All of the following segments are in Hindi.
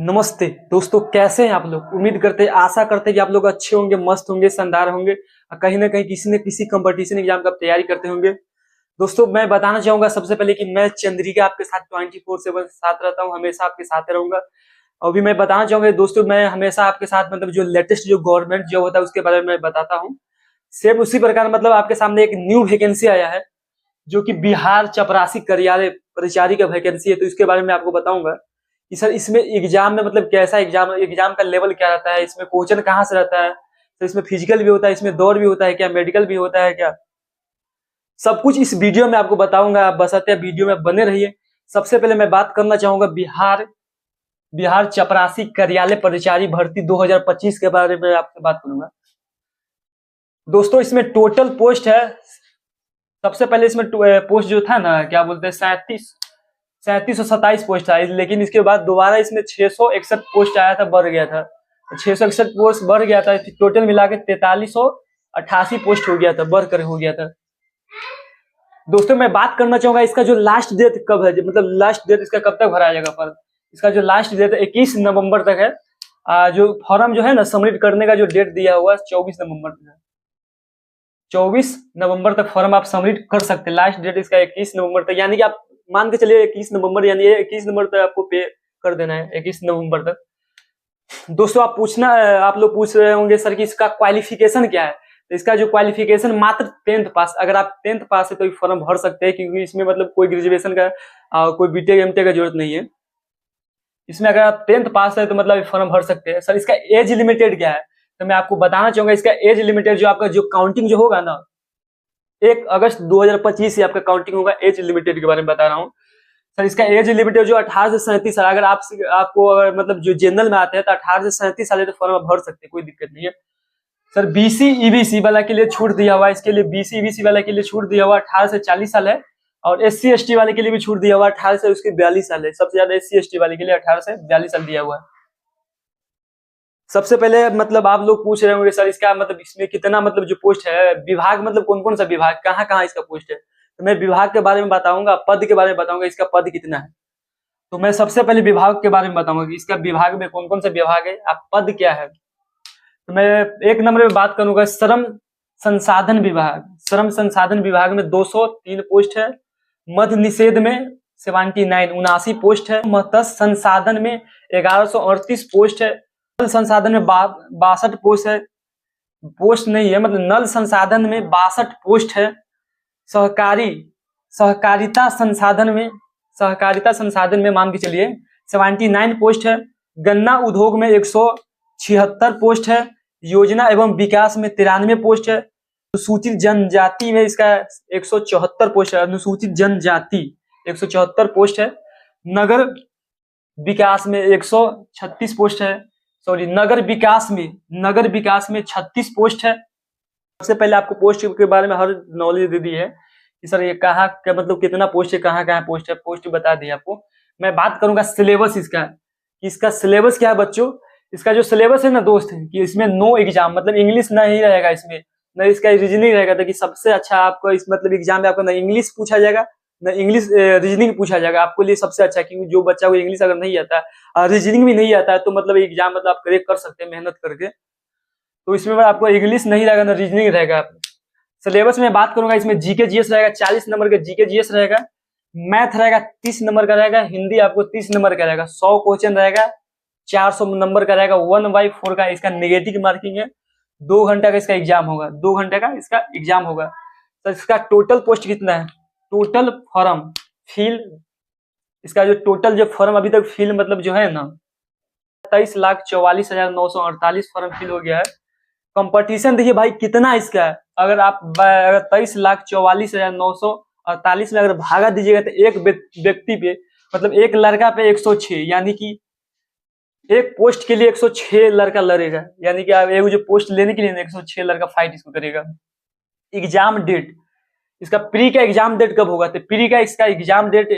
नमस्ते दोस्तों, कैसे हैं आप लोग। उम्मीद करते हैं, आशा करते हैं कि आप लोग अच्छे होंगे, मस्त होंगे, शानदार होंगे और कहीं ना कहीं किसी न किसी कंपटीशन एग्जाम का तैयारी करते होंगे। दोस्तों, मैं बताना चाहूंगा सबसे पहले कि मैं चंद्रिका आपके साथ 24/7 साथ रहता हूं, हमेशा आपके साथ रहूंगा। और भी मैं बताना चाहूंगा दोस्तों, मैं हमेशा आपके साथ मतलब जो लेटेस्ट जो गवर्नमेंट जॉब होता है उसके बारे में मैं बताता हूँ। सेम उसी प्रकार मतलब आपके सामने एक न्यू वैकेंसी आया है जो कि बिहार चपरासी कार्यालय परिचारी का वैकेंसी है। तो इसके बारे में आपको बताऊंगा कि सर इसमें एग्जाम में मतलब कैसा एग्जाम का लेवल क्या रहता है, इसमें क्वेश्चन कहाँ से रहता है, तो इसमें फिजिकल भी होता है, इसमें दौड़ भी होता है क्या, मेडिकल भी होता है क्या, सब कुछ इस वीडियो में आपको बताऊंगा। आप बशर्ते वीडियो में बने रहिए। सबसे पहले मैं बात करना चाहूंगा बिहार बिहार चपरासी कार्यालय परिचारी भर्ती 2025 के बारे में आपसे बात करूंगा। दोस्तों, इसमें टोटल पोस्ट है, सबसे पहले इसमें पोस्ट जो था ना, क्या बोलते हैं, 3727 पोस्ट था। लेकिन इसके बाद दोबारा इसमें 661 पोस्ट आया था, बढ़ गया था। 661 पोस्ट बढ़ गया था, टोटल मिला के 4388 पोस्ट हो गया था, बढ़कर हो गया था। दोस्तों, मैं बात करना चाहूंगा इसका जो लास्ट डेट कब है, मतलब लास्ट डेट इसका कब तक भराया जाएगा। पर इसका जो लास्ट डेट 21 नवंबर तक है। जो फॉर्म जो है ना सबमिट करने का जो डेट दिया हुआ है 24 नवंबर तक है। 24 नवंबर तक फॉर्म आप सबमिट कर सकते हैं। लास्ट डेट इसका 21 नवंबर तक, यानी कि आप मान के चलिए 21 नवंबर, यानी 21 नवंबर तक आपको पे कर देना है, 21 नवंबर तक। दोस्तों, आप लोग पूछ रहे होंगे सर कि इसका क्वालिफिकेशन क्या है। तो इसका जो क्वालिफिकेशन मात्र 10th पास, अगर आप 10th पास है तो फॉर्म भर सकते हैं, क्योंकि इसमें मतलब कोई ग्रेजुएशन का कोई बीटेक एमटेक का जरूरत नहीं है। इसमें अगर आप 10th पास है तो मतलब फॉर्म भर सकते हैं। सर इसका एज लिमिटेड क्या है, तो मैं आपको बताना चाहूंगा इसका एज लिमिटेड जो आपका जो काउंटिंग जो होगा ना 1 अगस्त 2025 से आपका काउंटिंग होगा। एज लिमिटेड के बारे में बता रहा हूँ। सर इसका एज लिमिटेड जो 18 से 37 साल, अगर आपको अगर मतलब जो जनरल में आते हैं तो 18 से 37 साल है तो फॉर्म भर सकते हैं, कोई दिक्कत नहीं है। सर बीसी ईबीसी वाला के लिए छूट दिया हुआ है, इसके लिए बीसी ईबीसी वाला के लिए छूट दिया हुआ 18 से 40 साल है। और एससी एसटी वाले के लिए भी छूट दिया हुआ 18 से उसके 42 साल है। सबसे ज्यादा एससी एसटी वाले के लिए 18 से 42 साल दिया हुआ है। सबसे पहले मतलब आप लोग पूछ रहे होंगे सर इसका मतलब इसमें कितना मतलब जो पोस्ट है, विभाग मतलब कौन कौन सा विभाग, कहाँ कहाँ इसका पोस्ट है। तो मैं विभाग के बारे में बताऊंगा, पद के बारे में बताऊंगा, इसका पद कितना है। तो मैं सबसे पहले विभाग के बारे में बताऊंगा कि इसका विभाग में कौन कौन सा विभाग है, आप पद क्या है। तो मैं एक नंबर में बात करूंगा श्रम संसाधन विभाग। श्रम संसाधन विभाग में 203 पोस्ट है। मद्य निषेध में 79 पोस्ट है। मत्स्य संसाधन में 1138 पोस्ट है। नल संसाधन में 62 पोस्ट है, पोस्ट नहीं है मतलब नल संसाधन में 62 पोस्ट है। सहकारिता संसाधन में मान के चलिए 79 पोस्ट है। गन्ना उद्योग में 176 पोस्ट है। योजना एवं विकास में 93 पोस्ट है। अनुसूचित जनजाति में इसका 174 पोस्ट है। अनुसूचित जनजाति 174 पोस्ट है। नगर विकास में 136 पोस्ट है। सॉरी, नगर विकास में 36 पोस्ट है। सबसे पहले आपको पोस्ट के बारे में हर नॉलेज दे दी है कि सर ये कहाँ का मतलब कितना पोस्ट है, कहाँ कहाँ पोस्ट है, पोस्ट बता दी आपको। मैं बात करूंगा सिलेबस इसका कि इसका सिलेबस क्या है बच्चों। इसका जो सिलेबस है ना दोस्त, कि इसमें नो एग्जाम मतलब इंग्लिश नहीं रहेगा, इसमें न इसका रीजनिंग रहेगा। तो कि सबसे अच्छा आपको इस मतलब एग्जाम में आपको ना इंग्लिश पूछा जाएगा न इंग्लिश रीजनिंग पूछा जाएगा। आपको लिए सबसे अच्छा, क्योंकि जो बच्चा को इंग्लिश अगर नहीं आता है, रीजनिंग भी नहीं आता है, तो मतलब एग्जाम मतलब आप क्रैक कर सकते हैं मेहनत करके। तो इसमें आपको इंग्लिश नहीं रहेगा ना रीजनिंग रहेगा। सिलेबस में बात करूंगा, इसमें जीके जीएस रहेगा, 40 नंबर का जीके जीएस रहेगा। मैथ रहेगा 30 नंबर का रहेगा। हिंदी आपको 30 नंबर का रहेगा। 100 क्वेश्चन रहेगा, 400 नंबर का रहेगा। 1/4 का इसका नेगेटिव मार्किंग है। 2 घंटा का इसका एग्जाम होगा, 2 घंटे का इसका एग्जाम होगा। तो इसका टोटल पोस्ट कितना है, टोटल फॉर्म फिल, इसका जो टोटल जो फॉर्म अभी तक फिल मतलब जो है ना 23,44,948 फॉर्म फिल हो गया है। कंपटीशन देखिए भाई कितना इसका है। अगर 23,44,948 में अगर भागा दीजिएगा तो एक व्यक्ति पे मतलब एक लड़का पे 106, यानी कि एक पोस्ट के लिए 106 लड़का लड़ेगा। यानी कि आप एक जो पोस्ट लेने के लिए 106 लड़का फाइट इसको करेगा। एग्जाम डेट, इसका प्री का एग्जाम डेट कब होगा, तो प्री का इसका एग्जाम डेट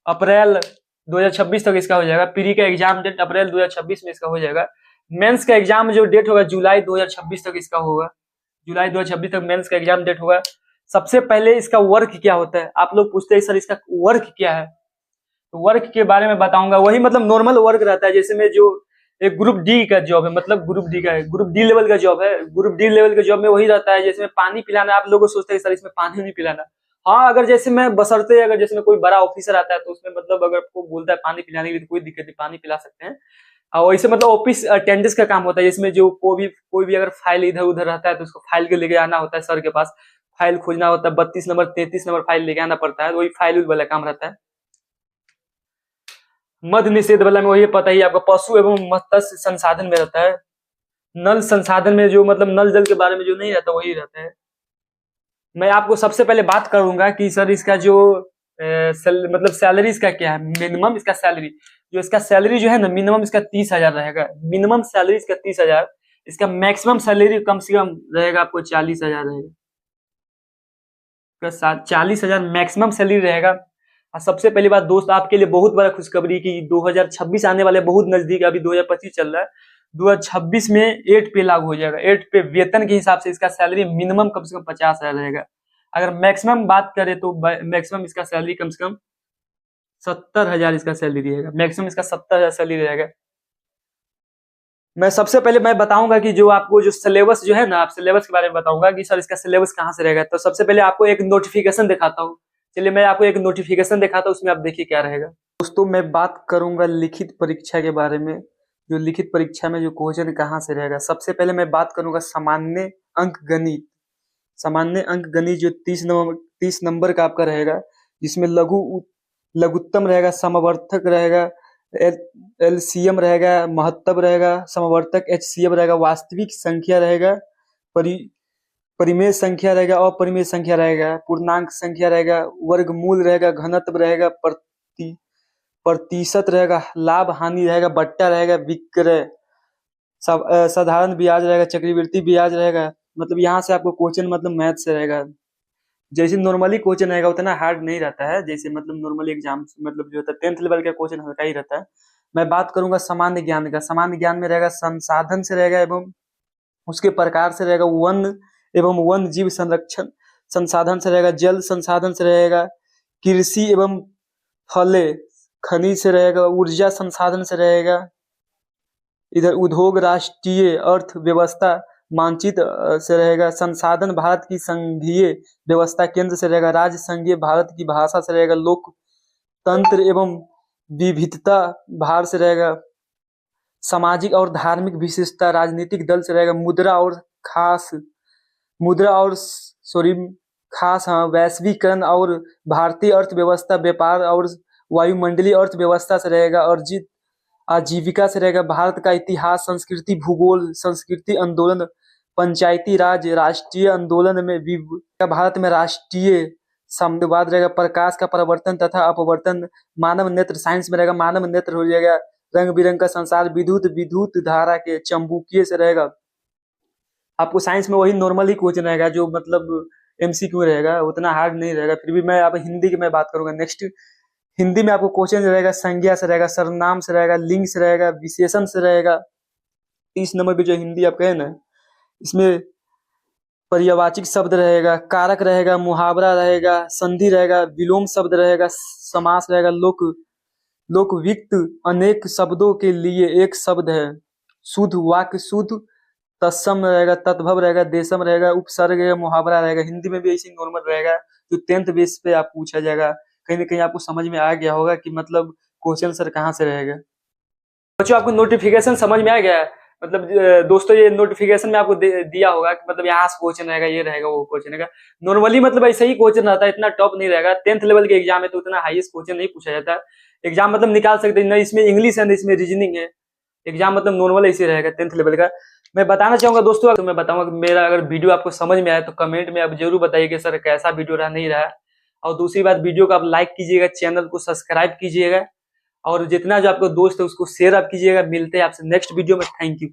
अप्रैल 2026 तक इसका हो जाएगा। प्री का एग्जाम डेट अप्रैल 2026 में इसका हो जाएगा। मेंस का एग्जाम जो डेट होगा जुलाई 2026 तक इसका होगा। जुलाई 2026 तक मेंस का एग्जाम डेट होगा। सबसे पहले इसका वर्क क्या होता है, आप लोग पूछते हैं सर इसका वर्क क्या है। तो वर्क के बारे में बताऊंगा, वही मतलब नॉर्मल वर्क रहता है। जैसे में जो एक ग्रुप डी का जॉब है, मतलब ग्रुप डी का है, ग्रुप डी लेवल का जॉब है। ग्रुप डी लेवल के जॉब में वही रहता है, जैसे में पानी पिलाना। आप लोगों को सोचते हैं सर इसमें पानी नहीं पिलाना। हाँ, अगर जैसे में बशर्ते अगर जैसे में कोई बड़ा ऑफिसर आता है तो उसमें मतलब अगर आपको बोलता है पानी पिलाने के लिए तो कोई दिक्कत नहीं, पानी पिला सकते हैं। और वैसे मतलब ऑफिस अटेंडेंस का काम होता है, जिसमें जो कोई भी अगर फाइल इधर उधर रहता है तो उसको फाइल के लेके आना होता है सर के पास, फाइल खोजना होता है। 32 नंबर 33 नंबर फाइल लेके आना पड़ता है, वही फाइल वाला काम रहता है। मद्य निषेध वाला में वही पता ही आपको, पशु एवं मत्स्य संसाधन में रहता है। नल संसाधन में जो मतलब नल जल के बारे में जो नहीं रहता वही रहता है। मैं आपको सबसे पहले बात करूंगा कि सर इसका जो मतलब सैलरी इसका क्या है, मिनिमम इसका सैलरी जो इसका सैलरी जो है ना, मिनिमम इसका 30,000 रहेगा। मिनिमम सैलरी इसका 30,000। इसका मैक्सिमम सैलरी कम से कम रहेगा आपको 40,000 रहेगा। 40,000 मैक्सिमम सैलरी रहेगा। और सबसे पहली बात दोस्त आपके लिए बहुत बड़ा खुशखबरी कि 2026 आने वाले बहुत नजदीक है, अभी 2025 चल रहा है। 2026 में 8 पे लागू हो जाएगा। 8 पे वेतन के हिसाब से इसका सैलरी मिनिमम कम से कम 50,000 रहेगा। अगर मैक्सिमम बात करें तो मैक्सिमम इसका सैलरी कम से कम 70,000 इसका सैलरी रहेगा। मैक्सिमम इसका 70,000 सैलरी रहेगा। मैं सबसे पहले मैं बताऊंगा कि जो आपको जो सिलेबस जो है ना, आप सिलेबस के बारे में बताऊंगा कि सर इसका सिलेबस कहाँ से रहेगा। तो सबसे पहले आपको एक नोटिफिकेशन दिखाता हूँ। चलिए मैं आपको एक नोटिफिकेशन दिखाता हूँ, उसमें आप देखिए क्या रहेगा। दोस्तों मैं बात करूंगा लिखित परीक्षा के बारे में, जो लिखित परीक्षा में जो क्वेश्चन कहाँ से रहेगा। सबसे पहले मैं बात करूंगा सामान्य अंक गणित। सामान्य अंक गणित जो 30 नंबर का आपका रहेगा, जिसमें लघुत्तम रहेगा, समवर्तक रहेगा, एलसीएम रहेगा, महत्तम रहेगा, समवर्तक एचसीएफ रहेगा, वास्तविक संख्या रहेगा, परिमेय संख्या रहेगा, अपरिमेय संख्या रहेगा, पूर्णांक संख्या रहेगा, वर्गमूल रहेगा, घनत्व रहेगा, प्रतिशत रहेगा, लाभ हानि रहेगा, बट्टा रहेगा, विक्रय, साधारण ब्याज रहेगा, चक्रवृद्धि ब्याज रहेगा। मतलब यहाँ से आपको क्वेश्चन मतलब मैथ से रहेगा। जैसे नॉर्मली क्वेश्चन रहेगा उतना हार्ड नहीं रहता है, जैसे मतलब नॉर्मली एग्जाम मतलब जो होता है 10th लेवल का क्वेश्चन हल्का ही रहता है। मैं बात करूंगा सामान्य ज्ञान का। सामान्य ज्ञान में रहेगा संसाधन से रहेगा एवं उसके प्रकार से रहेगा, वन एवं वन जीव संरक्षण संसाधन से रहेगा, जल संसाधन से रहेगा, कृषि एवं फले खनिज से रहेगा, ऊर्जा संसाधन से रहेगा, इधर उद्योग, राष्ट्रीय अर्थव्यवस्था मानचित्र से रहेगा, संसाधन भारत की संघीय व्यवस्था केंद्र से रहेगा, राज्य संघीय भारत की भाषा से रहेगा, लोकतंत्र एवं विविधता भारत से रहेगा, सामाजिक और धार्मिक विशेषता राजनीतिक दल से रहेगा, खास वैश्वीकरण और भारतीय अर्थव्यवस्था, व्यापार और वायुमंडलीय अर्थव्यवस्था से रहेगा, अर्जित आजीविका से रहेगा, भारत का इतिहास, संस्कृति, भूगोल, संस्कृति आंदोलन, पंचायती राज, राष्ट्रीय आंदोलन में भारत में राष्ट्रीय साम्यवाद रहेगा, प्रकाश का परिवर्तन तथा अपवर्तन, मानव नेत्र साइंस में रहेगा, मानव नेत्र हो जाएगा, रंग बिरंग का संसार, विद्युत धारा के चंबुकीय से रहेगा। आपको साइंस में वही नॉर्मल ही क्वेश्चन रहेगा जो मतलब एमसीक्यू रहेगा, उतना हार्ड नहीं रहेगा। फिर भी मैं अब हिंदी की मैं बात करूंगा। नेक्स्ट हिंदी में आपको क्वेश्चन रहेगा संज्ञा से रहेगा, सर्वनाम से रहेगा, लिंग से रहेगा, विशेषण से रहेगा। 30 नंबर पे जो हिंदी आप कहे ना, इसमें पर्यायवाची शब्द रहेगा, कारक रहेगा, मुहावरा रहेगा, संधि रहेगा, विलोम शब्द रहेगा, समास रहेगा, लोकविक्त अनेक शब्दों के लिए एक शब्द है, शुद्ध वाक्य, शुद्ध तत्सम रहेगा, तद्भव रहेगा, देशम रहेगा, उपसर्ग रहेगा, मुहावरा रहेगा। हिंदी में भी ऐसे नॉर्मल रहेगा जो 10th बेस पे आप पूछा जाएगा। कहीं ना कहीं आपको समझ में आ गया होगा कि मतलब क्वेश्चन सर कहाँ से रहेगा। बच्चों आपको नोटिफिकेशन समझ में आ गया है? मतलब दोस्तों ये नोटिफिकेशन में आपको दिया होगा कि मतलब यहाँ से क्वेश्चन रहेगा, ये रहेगा, वो क्वेश्चन रहेगा। नॉर्मली मतलब ऐसा ही क्वेश्चन रहता है, इतना टॉप नहीं रहेगा। 10th लेवल के एग्जाम है तो उतना हाईएस्ट क्वेश्चन नहीं पूछा जाता। एग्जाम मतलब निकाल सकते हैं, इसमें इंग्लिश है, इसमें रीजनिंग है। एग्जाम मतलब नॉर्मल ऐसे रहेगा 10th लेवल का। मैं बताना चाहूंगा दोस्तों, तो मैं बताऊंगा कि मेरा अगर वीडियो आपको समझ में आया तो कमेंट में आप जरूर बताइए कि सर कैसा वीडियो रहा, नहीं रहा। और दूसरी बात, वीडियो को आप लाइक कीजिएगा, चैनल को सब्सक्राइब कीजिएगा, और जितना जो आपको दोस्त है उसको शेयर आप कीजिएगा। मिलते हैं आपसे नेक्स्ट वीडियो में। Thank you.